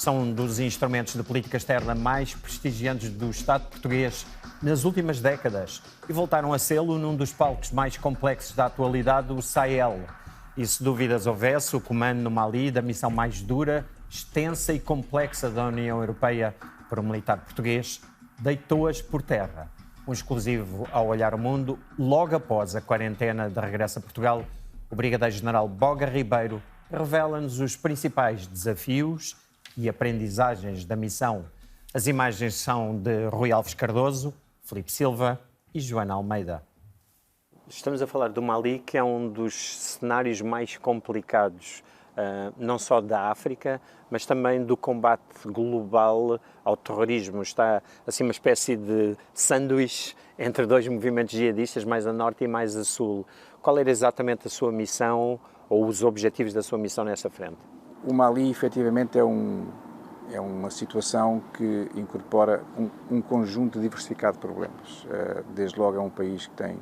são um dos instrumentos de política externa mais prestigiantes do Estado português nas últimas décadas e voltaram a sê-lo num dos palcos mais complexos da atualidade, o Sahel. E se dúvidas houvesse, o comando no Mali da missão mais dura, extensa e complexa da União Europeia para o militar português, deitou-as por terra. Um exclusivo ao Olhar o Mundo, logo após a quarentena de regresso a Portugal, o Brigadeiro-General Boga Ribeiro revela-nos os principais desafios e aprendizagens da missão. As imagens são de Rui Alves Cardoso, Filipe Silva e Joana Almeida. Estamos a falar do Mali, que é um dos cenários mais complicados, não só da África, mas também do combate global ao terrorismo. Está assim uma espécie de sanduíche entre dois movimentos jihadistas, mais a norte e mais a sul. Qual era exatamente a sua missão ou os objetivos da sua missão nessa frente? O Mali, efetivamente, é uma situação que incorpora um conjunto diversificado de problemas. Desde logo é um país que tem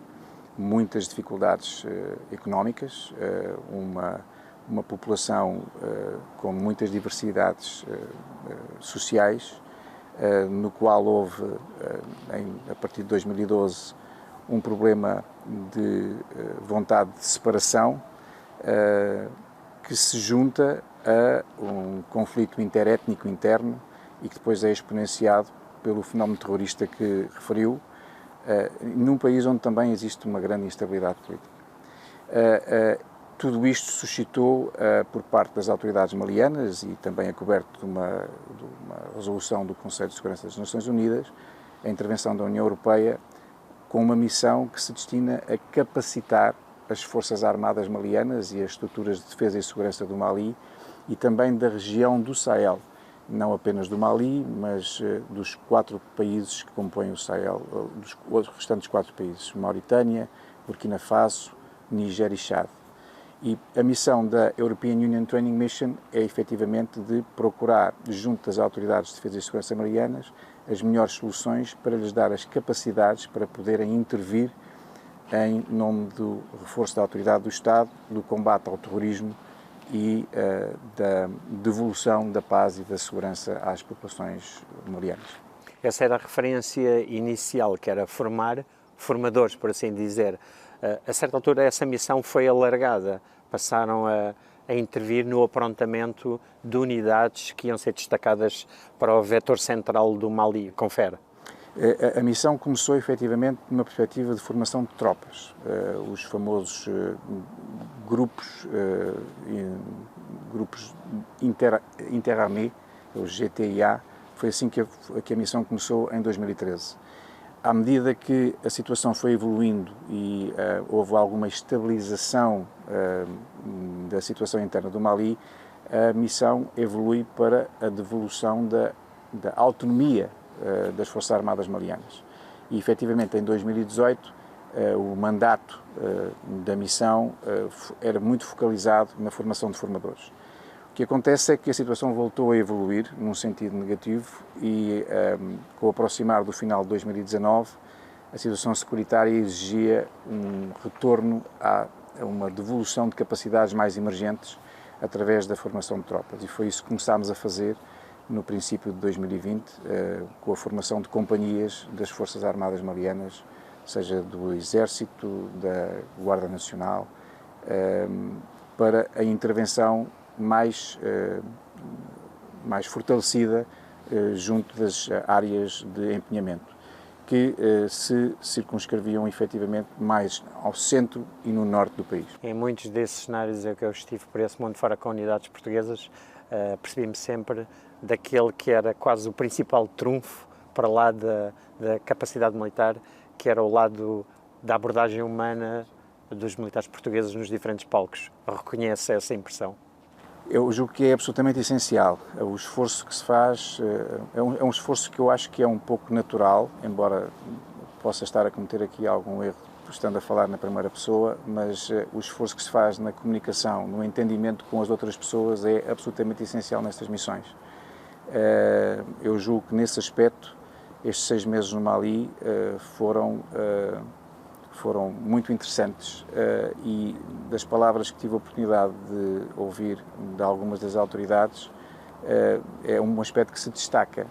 muitas dificuldades económicas, uma população com muitas diversidades sociais, no qual houve, a partir de 2012, um problema de vontade de separação que se junta a um conflito interétnico interno e que depois é exponenciado pelo fenómeno terrorista que referiu, num país onde também existe uma grande instabilidade política. Tudo isto suscitou, por parte das autoridades malianas e também acoberto de uma resolução do Conselho de Segurança das Nações Unidas, a intervenção da União Europeia com uma missão que se destina a capacitar as Forças Armadas malianas e as estruturas de defesa e segurança do Mali e também da região do Sahel, não apenas do Mali, mas dos 4 países que compõem o Sahel, dos restantes 4 países, Mauritânia, Burkina Faso, Níger e Chad. E a missão da European Union Training Mission é efetivamente de procurar, junto das autoridades de defesa e segurança malianas, as melhores soluções para lhes dar as capacidades para poderem intervir em nome do reforço da autoridade do Estado, do combate ao terrorismo e da devolução da paz e da segurança às populações malianas. Essa era a referência inicial, que era formar formadores, por assim dizer. A certa altura essa missão foi alargada, passaram a intervir no aprontamento de unidades que iam ser destacadas para o vetor central do Mali. Confere. A missão começou efetivamente numa perspectiva de formação de tropas, os famosos grupos interarmés, os GTIA. Foi assim que a missão começou em 2013. À medida que a situação foi evoluindo e houve alguma estabilização da situação interna do Mali, a missão evolui para a devolução da autonomia das Forças Armadas malianas. E, efetivamente, em 2018, o mandato da missão era muito focalizado na formação de formadores. O que acontece é que a situação voltou a evoluir num sentido negativo e, com o aproximar do final de 2019, a situação securitária exigia um retorno a uma devolução de capacidades mais emergentes através da formação de tropas. E foi isso que começámos a fazer no princípio de 2020, com a formação de companhias das Forças Armadas malianas, seja do Exército, da Guarda Nacional, para a intervenção mais fortalecida junto das áreas de empenhamento, que se circunscreviam efetivamente mais ao centro e no norte do país. Em muitos desses cenários que eu estive por esse mundo fora com unidades portuguesas, percebi-me sempre daquele que era quase o principal trunfo para lá da capacidade militar, que era o lado da abordagem humana dos militares portugueses nos diferentes palcos. Reconhece essa impressão? Eu julgo que é absolutamente essencial. O esforço que se faz é um esforço que eu acho que é um pouco natural, embora possa estar a cometer aqui algum erro estando a falar na primeira pessoa, mas o esforço que se faz na comunicação, no entendimento com as outras pessoas é absolutamente essencial nestas missões. Eu julgo que nesse aspecto estes 6 meses no Mali foram muito interessantes e das palavras que tive a oportunidade de ouvir de algumas das autoridades, é um aspecto que se destaca,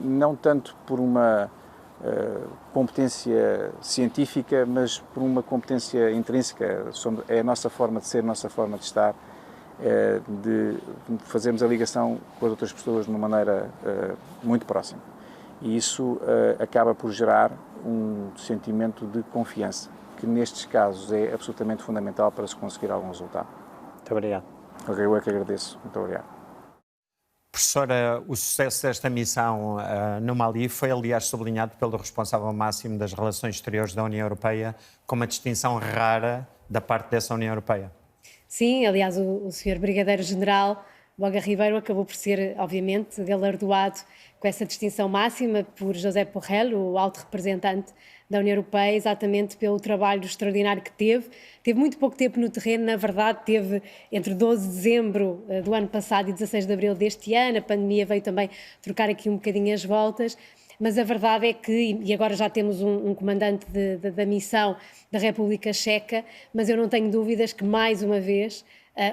não tanto por uma competência científica, mas por uma competência intrínseca. É a nossa forma de ser, a nossa forma de estar, de fazermos a ligação com as outras pessoas de uma maneira muito próxima. E isso acaba por gerar um sentimento de confiança, que nestes casos é absolutamente fundamental para se conseguir algum resultado. Muito obrigado. Eu é que agradeço. Muito obrigado. Professora, o sucesso desta missão no Mali foi, aliás, sublinhado pelo responsável máximo das relações exteriores da União Europeia como uma distinção rara da parte dessa União Europeia. Sim, aliás, o Sr. Brigadeiro-General Boga Ribeiro acabou por ser, obviamente, galardoado com essa distinção máxima por José Borrell, o alto representante da União Europeia, exatamente pelo trabalho extraordinário que teve. Teve muito pouco tempo no terreno, na verdade, teve entre 12 de dezembro do ano passado e 16 de abril deste ano. A pandemia veio também trocar aqui um bocadinho as voltas. Mas a verdade é que, e agora já temos um comandante da missão da República Checa, mas eu não tenho dúvidas que, mais uma vez,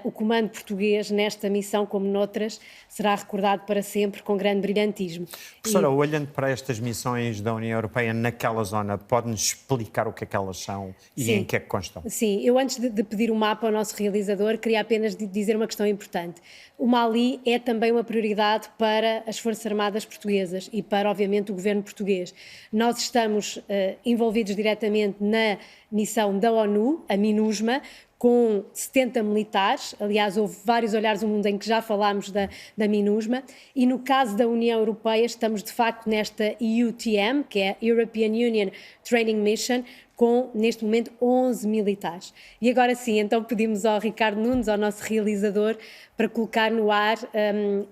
o comando português nesta missão, como noutras, será recordado para sempre com grande brilhantismo. Professora, olhando para estas missões da União Europeia naquela zona, pode-nos explicar o que é que elas são e em que é que constam? Sim, eu antes de pedir o mapa ao nosso realizador, queria apenas dizer uma questão importante. O Mali é também uma prioridade para as Forças Armadas portuguesas e para, obviamente, o governo português. Nós estamos envolvidos diretamente na missão da ONU, a MINUSMA, com 70 militares. Aliás, houve vários olhares no mundo em que já falámos da MINUSMA, e no caso da União Europeia estamos de facto nesta EUTM, que é a European Union Training Mission, com neste momento 11 militares. E agora sim, então pedimos ao Ricardo Nunes, ao nosso realizador, para colocar no ar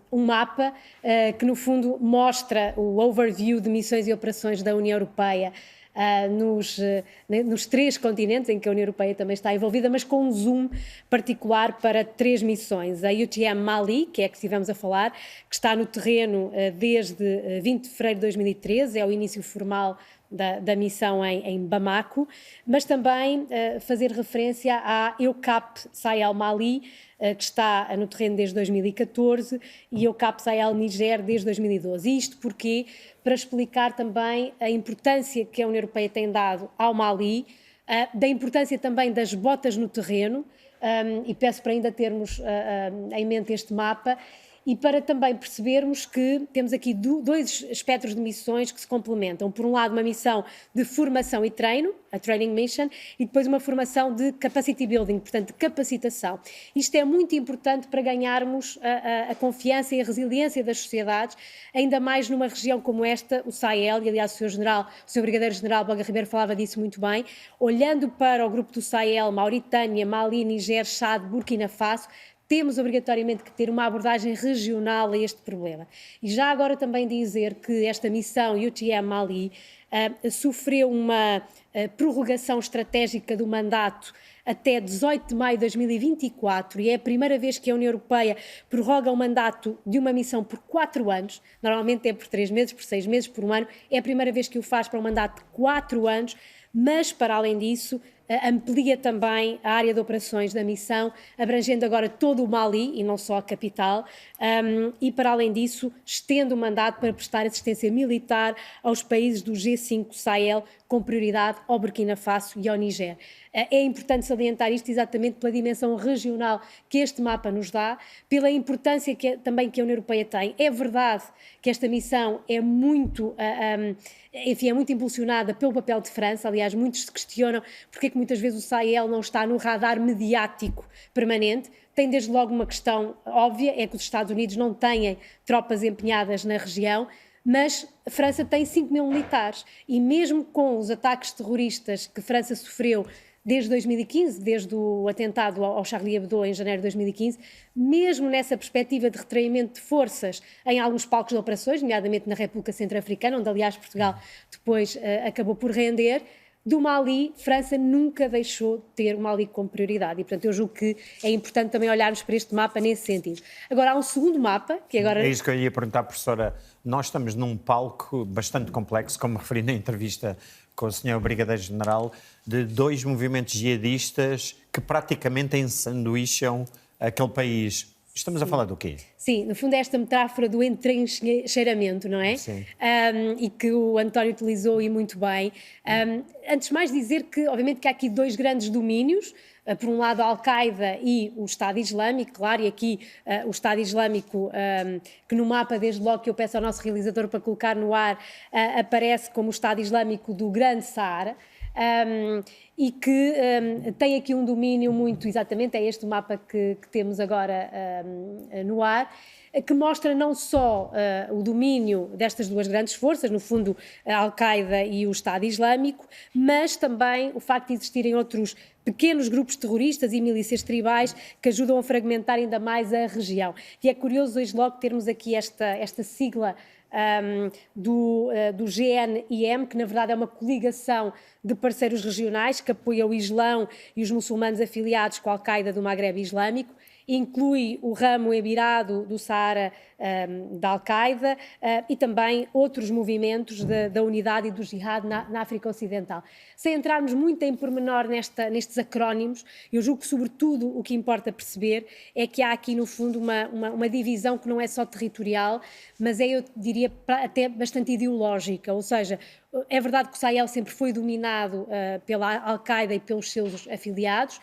um mapa que no fundo mostra o overview de missões e operações da União Europeia nos 3 continentes em que a União Europeia também está envolvida, mas com um zoom particular para 3 missões. A UTM Mali, que é a que estivemos a falar, que está no terreno desde 20 de fevereiro de 2013, é o início formal da missão em Bamako, mas também fazer referência à EUCAP Sahel Mali, que está no terreno desde 2014, e EUCAP Sahel Niger desde 2012. E isto porquê? Para explicar também a importância que a União Europeia tem dado ao Mali, da importância também das botas no terreno, e peço para ainda termos em mente este mapa, e para também percebermos que temos aqui 2 espectros de missões que se complementam. Por um lado, uma missão de formação e treino, a Training Mission, e depois uma formação de Capacity Building, portanto, de capacitação. Isto é muito importante para ganharmos a confiança e a resiliência das sociedades, ainda mais numa região como esta, o Sahel, e aliás o Sr. Brigadeiro-General Boga Ribeiro falava disso muito bem, olhando para o grupo do Sahel, Mauritânia, Mali, Niger, Chad, Burkina Faso, temos obrigatoriamente que ter uma abordagem regional a este problema. E já agora também dizer que esta missão UTM Mali sofreu uma prorrogação estratégica do mandato até 18 de maio de 2024, e é a primeira vez que a União Europeia prorroga o mandato de uma missão por 4 anos, normalmente é por 3 meses, por 6 meses, por 1 ano, é a primeira vez que o faz para um mandato de 4 anos, mas para além disso amplia também a área de operações da missão, abrangendo agora todo o Mali e não só a capital, e para além disso estende o mandato para prestar assistência militar aos países do G5 Sahel, com prioridade ao Burkina Faso e ao Niger. É importante salientar isto exatamente pela dimensão regional que este mapa nos dá, pela importância também que a União Europeia tem. É verdade que esta missão é muito, é muito impulsionada pelo papel de França. Aliás, muitos se questionam porque é que muitas vezes o Sahel não está no radar mediático permanente. Tem desde logo uma questão óbvia, é que os Estados Unidos não têm tropas empenhadas na região, mas a França tem 5.000 militares, e mesmo com os ataques terroristas que a França sofreu desde 2015, desde o atentado ao Charlie Hebdo em janeiro de 2015, mesmo nessa perspectiva de retraimento de forças em alguns palcos de operações, nomeadamente na República Centro-Africana, onde aliás Portugal depois acabou por render, do Mali, França nunca deixou de ter o Mali como prioridade, e portanto eu julgo que é importante também olharmos para este mapa nesse sentido. Agora há um segundo mapa, que agora... É isso que eu ia perguntar, professora. Nós estamos num palco bastante complexo, como referi na entrevista com o Sr. Brigadeiro-General, de 2 movimentos jihadistas que praticamente ensanduícham aquele país. Estamos a falar do quê? Sim, no fundo é esta metáfora do entrincheiramento, não é? Sim. E que o António utilizou e muito bem. Antes de mais dizer que, obviamente, que há aqui dois grandes domínios, por um lado a Al-Qaeda e o Estado Islâmico, claro, e aqui o Estado Islâmico, que no mapa, desde logo que eu peço ao nosso realizador para colocar no ar, aparece como o Estado Islâmico do Grande Saara. E que tem aqui um domínio muito, exatamente, é este o mapa que temos agora no ar, que mostra não só o domínio destas duas grandes forças, no fundo a Al-Qaeda e o Estado Islâmico, mas também o facto de existirem outros pequenos grupos terroristas e milícias tribais que ajudam a fragmentar ainda mais a região. E é curioso hoje logo termos aqui esta sigla do GNIM, que na verdade é uma coligação de parceiros regionais que apoia o Islão e os muçulmanos afiliados com a Al-Qaeda do Magrebe Islâmico, inclui o ramo Emirado do Saara da Al-Qaeda e também outros movimentos da unidade e do Jihad na África Ocidental. Sem entrarmos muito em pormenor nestes acrónimos, eu julgo que, sobretudo, o que importa perceber é que há aqui, no fundo, uma divisão que não é só territorial, mas é, eu diria, até bastante ideológica, ou seja, é verdade que o Sahel sempre foi dominado pela Al-Qaeda e pelos seus afiliados.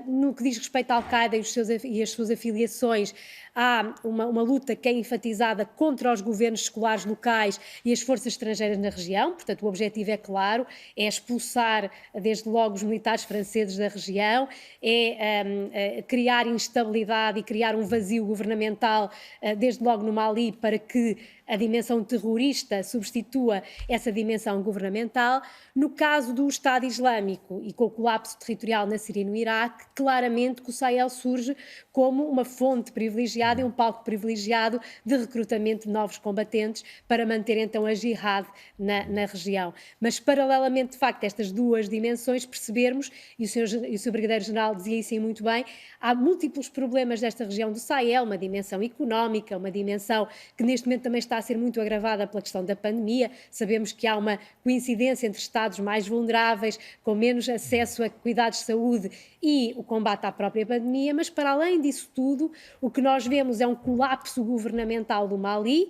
No que diz respeito à Al-Qaeda e as suas afiliações, há uma luta que é enfatizada contra os governos seculares locais e as forças estrangeiras na região. Portanto, o objetivo é claro, é expulsar desde logo os militares franceses da região, é criar instabilidade e criar um vazio governamental desde logo no Mali para que a dimensão terrorista substitua essa dimensão governamental. No caso do Estado Islâmico e com o colapso territorial na Síria e no Iraque, claramente que o Sahel surge como uma fonte privilegiada e um palco privilegiado de recrutamento de novos combatentes para manter então a jihad na região. Mas paralelamente, de facto, estas duas dimensões, percebermos, e o Sr. Brigadeiro-General dizia isso muito bem, há múltiplos problemas desta região do Sahel, uma dimensão económica, uma dimensão que neste momento também está a ser muito agravada pela questão da pandemia. Sabemos que há uma coincidência entre estados mais vulneráveis, com menos acesso a cuidados de saúde e o combate à própria pandemia, mas para além disso tudo, o que nós vemos é um colapso governamental do Mali,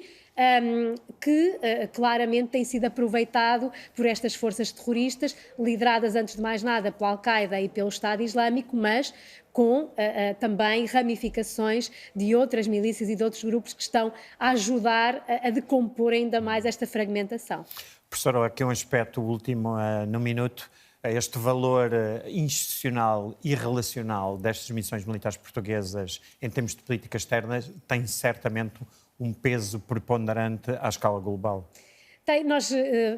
que claramente tem sido aproveitado por estas forças terroristas, lideradas antes de mais nada pela Al-Qaeda e pelo Estado Islâmico, mas com também ramificações de outras milícias e de outros grupos que estão a ajudar a decompor ainda mais esta fragmentação. Professora, aqui um aspecto último no minuto. Este valor institucional e relacional destas missões militares portuguesas em termos de política externa tem certamente um peso preponderante à escala global. Nós,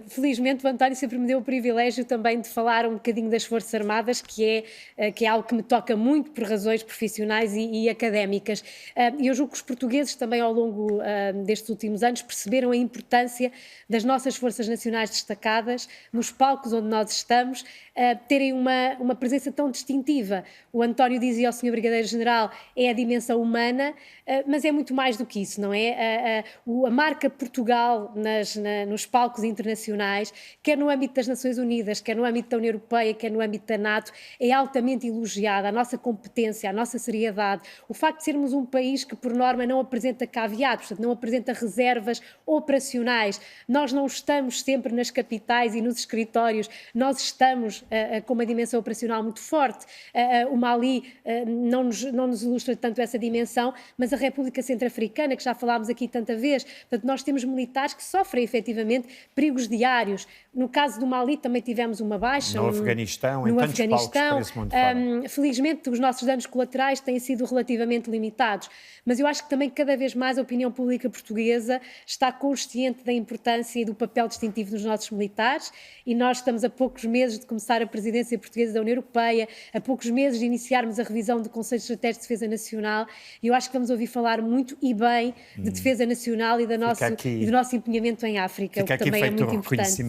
felizmente, o António sempre me deu o privilégio também de falar um bocadinho das Forças Armadas, que é algo que me toca muito por razões profissionais e académicas. E eu julgo que os portugueses também ao longo destes últimos anos perceberam a importância das nossas Forças Nacionais destacadas nos palcos onde nós estamos, terem uma presença tão distintiva. O António dizia ao Sr. Brigadeiro-General, é a dimensão humana, mas é muito mais do que isso, não é? A marca Portugal nos palcos internacionais, quer no âmbito das Nações Unidas, quer no âmbito da União Europeia, quer no âmbito da NATO, é altamente elogiada. A nossa competência, a nossa seriedade, o facto de sermos um país que, por norma, não apresenta caveados, portanto, não apresenta reservas operacionais. Nós não estamos sempre nas capitais e nos escritórios, nós estamos com uma dimensão operacional muito forte. O Mali não nos ilustra tanto essa dimensão, mas a República Centro-Africana, que já falámos aqui tanta vez, portanto, nós temos militares que sofrem efetivamente perigos diários. No caso do Mali também tivemos uma baixa. No Afeganistão, em tantos palcos, parece muito fora. Felizmente os nossos danos colaterais têm sido relativamente limitados, mas eu acho que também cada vez mais a opinião pública portuguesa está consciente da importância e do papel distintivo dos nossos militares, e nós estamos a poucos meses de começar a presidência portuguesa da União Europeia, a poucos meses de iniciarmos a revisão do Conselho Estratégico de Defesa Nacional, e eu acho que vamos ouvir falar muito e bem de defesa nacional e do nosso empenhamento em África, o que também é muito importante.